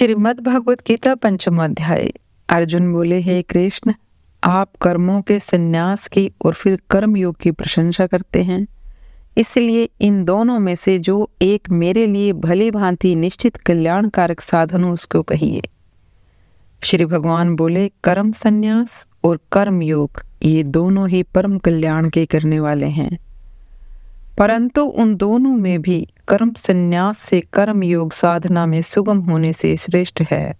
श्रीमद् भगवत गीता पंचम अध्याय। अर्जुन बोले, हे कृष्ण, आप कर्मों के संन्यास की और फिर कर्म योग की प्रशंसा करते हैं, इसलिए इन दोनों में से जो एक मेरे लिए भली भांति निश्चित कल्याणकारक साधन हो उसको कहिए। श्री भगवान बोले, कर्म संन्यास और कर्म योग ये दोनों ही परम कल्याण के करने वाले हैं, परंतु उन दोनों में भी कर्म संन्यास से कर्म योग साधना में सुगम होने से श्रेष्ठ है।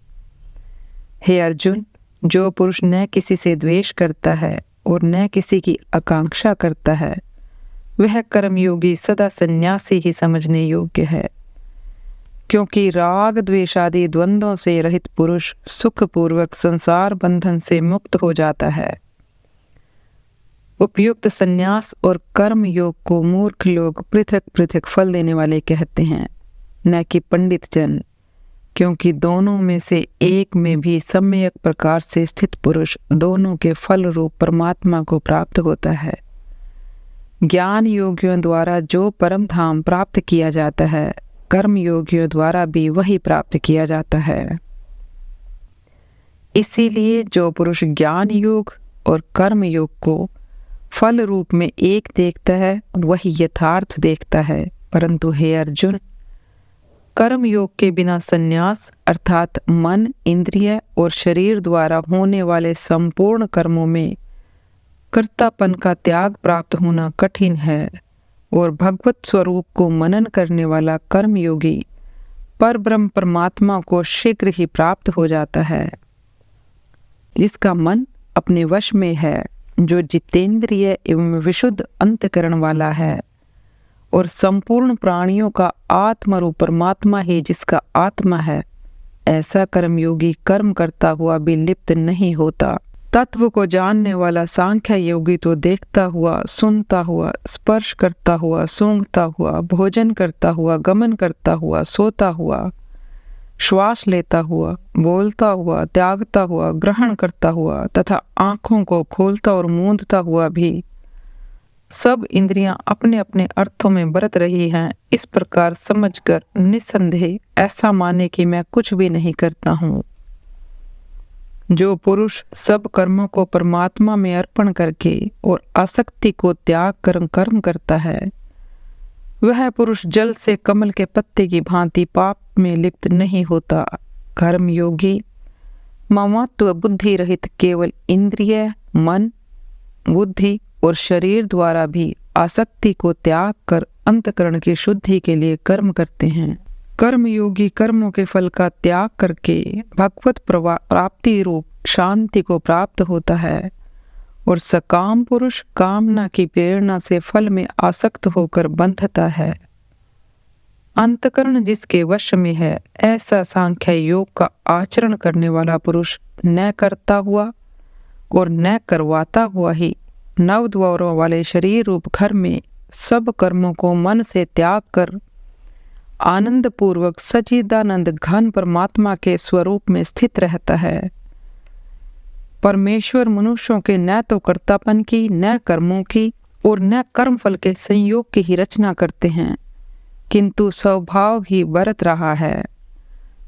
हे अर्जुन, जो पुरुष न किसी से द्वेष करता है और न किसी की आकांक्षा करता है, वह कर्मयोगी सदा सन्यासी ही समझने योग्य है, क्योंकि राग द्वेष आदि द्वंद्वों से रहित पुरुष सुखपूर्वक संसार बंधन से मुक्त हो जाता है। उपयुक्त संन्यास और कर्म योग को मूर्ख लोग पृथक पृथक फल देने वाले कहते हैं, न कि पंडित जन, क्योंकि दोनों में से एक में भी सम्यक प्रकार से स्थित पुरुष दोनों के फल रूप परमात्मा को प्राप्त होता है। ज्ञान योगियों द्वारा जो परम धाम प्राप्त किया जाता है, कर्म योगियों द्वारा भी वही प्राप्त किया जाता है। इसीलिए जो पुरुष ज्ञान योग और कर्म योग को फल रूप में एक देखता है, वही यथार्थ देखता है। परंतु हे अर्जुन, कर्म योग के बिना संन्यास अर्थात मन, इंद्रिय और शरीर द्वारा होने वाले संपूर्ण कर्मों में कर्तापन का त्याग प्राप्त होना कठिन है, और भगवत स्वरूप को मनन करने वाला कर्म योगी परब्रह्म परमात्मा को शीघ्र ही प्राप्त हो जाता है। जिसका मन अपने वश में है, जो जितेंद्रिय एवं विशुद्ध अंतकरण वाला है, और संपूर्ण प्राणियों का आत्मा रूप परमात्मा ही जिसका आत्मा है, ऐसा कर्मयोगी कर्म करता हुआ भी लिप्त नहीं होता। तत्व को जानने वाला सांख्य योगी तो देखता हुआ, सुनता हुआ, स्पर्श करता हुआ, सूंघता हुआ, भोजन करता हुआ, गमन करता हुआ, सोता हुआ, श्वास लेता हुआ, बोलता हुआ, त्यागता हुआ, ग्रहण करता हुआ तथा आंखों को खोलता और मूंदता हुआ भी सब इंद्रियां अपने अपने अर्थों में बरत रही हैं, इस प्रकार समझकर निस्संदेह ऐसा माने कि मैं कुछ भी नहीं करता हूँ। जो पुरुष सब कर्मों को परमात्मा में अर्पण करके और आसक्ति को त्याग कर कर्म करता है, वह पुरुष जल से कमल के पत्ते की भांति पाप में लिप्त नहीं होता। कर्म योगी ममत्व बुद्धि रहित केवल इंद्रिय, मन, बुद्धि और शरीर द्वारा भी आसक्ति को त्याग कर अंतकरण की शुद्धि के लिए कर्म करते हैं। कर्म योगी कर्मों के फल का त्याग करके भगवत प्राप्ति रूप शांति को प्राप्त होता है, और सकाम पुरुष कामना की प्रेरणा से फल में आसक्त होकर बंधता है। अंतकरण जिसके वश में है, ऐसा सांख्य योग का आचरण करने वाला पुरुष न करता हुआ और न करवाता हुआ ही नवद्वारों वाले शरीर रूप घर में सब कर्मों को मन से त्याग कर आनंद पूर्वक सच्चिदानंद घन परमात्मा के स्वरूप में स्थित रहता है। परमेश्वर मनुष्यों के न तो कर्तापन की, न कर्मों की और न कर्म फल के संयोग की ही रचना करते हैं, किंतु स्वभाव ही बरत रहा है।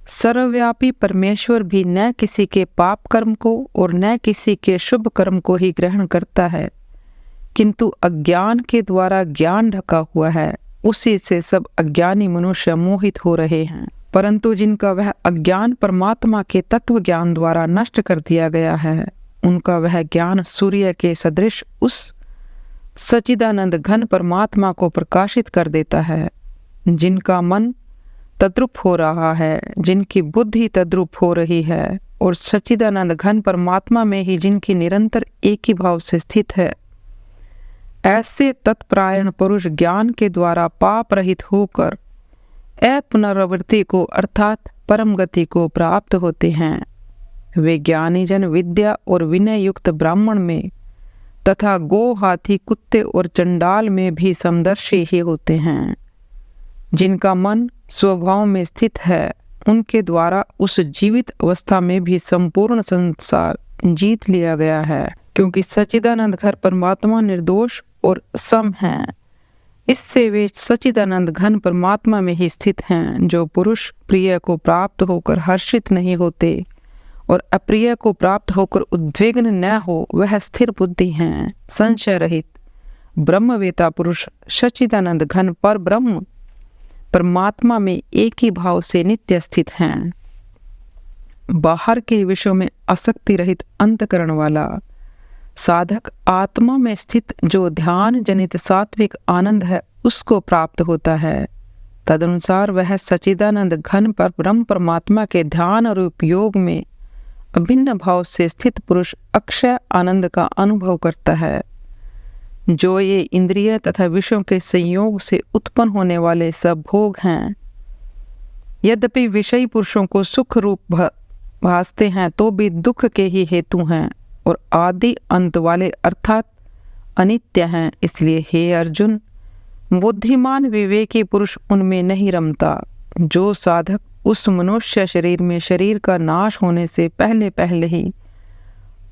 सर्वव्यापी परमेश्वर भी न किसी के पाप कर्म को और न किसी के शुभ कर्म को ही ग्रहण करता है, किंतु अज्ञान के द्वारा ज्ञान ढका हुआ है, उसी से सब अज्ञानी मनुष्य मोहित हो रहे हैं। परंतु जिनका वह अज्ञान परमात्मा के तत्व ज्ञान द्वारा नष्ट कर दिया गया है, उनका वह ज्ञान सूर्य के सदृश उस सच्चिदानंद घन परमात्मा को प्रकाशित कर देता है। जिनका मन तद्रुप हो रहा है, जिनकी बुद्धि तद्रुप हो रही है, और सच्चिदानंद घन परमात्मा में ही जिनकी निरंतर एक ही भाव से स्थित है, ऐसे तत्परायण पुरुष ज्ञान के द्वारा पाप रहित होकर अपुनरावृत्ति को अर्थात परम गति को प्राप्त होते हैं। वे ज्ञानी जन विद्या और विनय युक्त ब्राह्मण में तथा गो, हाथी, कुत्ते और चंडाल में भी समदर्शी ही होते हैं। जिनका मन स्वभाव में स्थित है, उनके द्वारा उस जीवित अवस्था में भी संपूर्ण संसार जीत लिया गया है, क्योंकि सच्चिदानंद घर परमात्मा निर्दोष और सम है। इससे वे सच्चिदानंद घन परमात्मा में ही स्थित हैं। जो पुरुष प्रिय को प्राप्त होकर हर्षित नहीं होते और अप्रिय को प्राप्त होकर उद्विग्न न हो, वह स्थिर बुद्धि हैं, संशय रहित ब्रह्मवेता पुरुष सच्चिदानंद घन पर ब्रह्म परमात्मा में एक ही भाव से नित्य स्थित हैं। बाहर के विषयों में आसक्ति रहित अंतकरण वाला साधक आत्मा में स्थित जो ध्यान जनित सात्विक आनंद है उसको प्राप्त होता है। तदनुसार वह सच्चिदानंद घन पर ब्रह्म परमात्मा के ध्यान और उपयोग में अभिन्न भाव से स्थित पुरुष अक्षय आनंद का अनुभव करता है। जो ये इंद्रिय तथा विषयों के संयोग से उत्पन्न होने वाले सब भोग हैं, यद्यपि विषयी पुरुषों को सुख रूप भासते हैं तो भी दुख के ही हेतु हैं और आदि अंत वाले अर्थात अनित्य हैं। इसलिए हे अर्जुन, बुद्धिमान विवेकी पुरुष उनमें नहीं रमता। जो साधक उस मनुष्य शरीर में शरीर का नाश होने से पहले पहले ही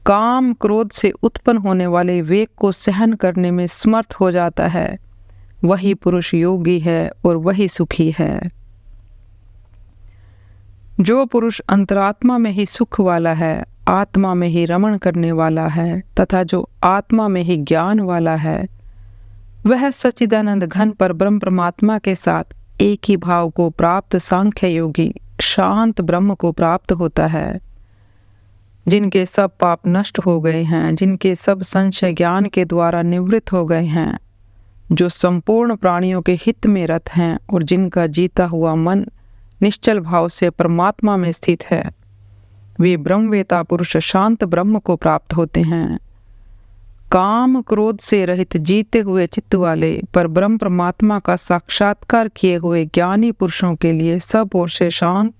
काम क्रोध से उत्पन्न होने वाले वेग को सहन करने में समर्थ हो जाता है, वही पुरुष योगी है और वही सुखी है। जो पुरुष अंतरात्मा में ही सुख वाला है, आत्मा में ही रमण करने वाला है तथा जो आत्मा में ही ज्ञान वाला है, वह सच्चिदानंद घन पर ब्रह्म परमात्मा के साथ एक ही भाव को प्राप्त सांख्य योगी शांत ब्रह्म को प्राप्त होता है। जिनके सब पाप नष्ट हो गए हैं, जिनके सब संशय ज्ञान के द्वारा निवृत्त हो गए हैं, जो संपूर्ण प्राणियों के हित में रत हैं और जिनका जीता हुआ मन निश्चल भाव से परमात्मा में स्थित है, वे ब्रह्मवेता पुरुष शांत ब्रह्म को प्राप्त होते हैं। काम क्रोध से रहित जीते हुए चित्त वाले पर ब्रह्म परमात्मा का साक्षात्कार किए हुए ज्ञानी पुरुषों के लिए सब ओर से शांत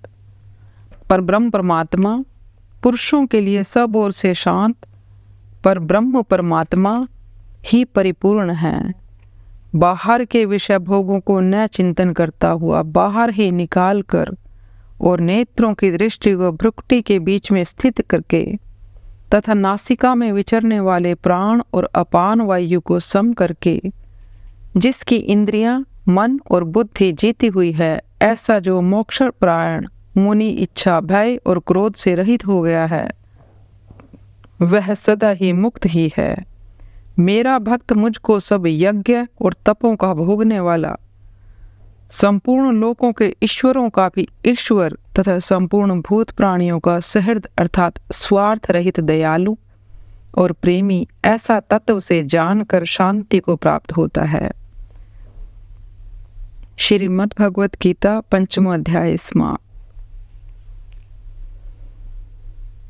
पर ब्रह्म परमात्मा पुरुषों के लिए सब ओर से शांत पर ब्रह्म परमात्मा ही परिपूर्ण है। बाहर के विषय भोगों को न चिंतन करता हुआ बाहर ही निकाल कर और नेत्रों की दृष्टि को भ्रुकुटी के बीच में स्थित करके तथा नासिका में विचरने वाले प्राण और अपान वायु को सम करके जिसकी इंद्रियां, मन और बुद्धि जीती हुई है, ऐसा जो मोक्षपरायण मुनि इच्छा, भय और क्रोध से रहित हो गया है, वह सदा ही मुक्त ही है। मेरा भक्त मुझको सब यज्ञ और तपों का भोगने वाला, संपूर्ण लोकों के ईश्वरों का भी ईश्वर तथा संपूर्ण भूत प्राणियों का सहृद अर्थात स्वार्थ रहित दयालु और प्रेमी ऐसा तत्व से जानकर शांति को प्राप्त होता है। श्रीमद् भगवत गीता 5वां अध्याय समाप्त।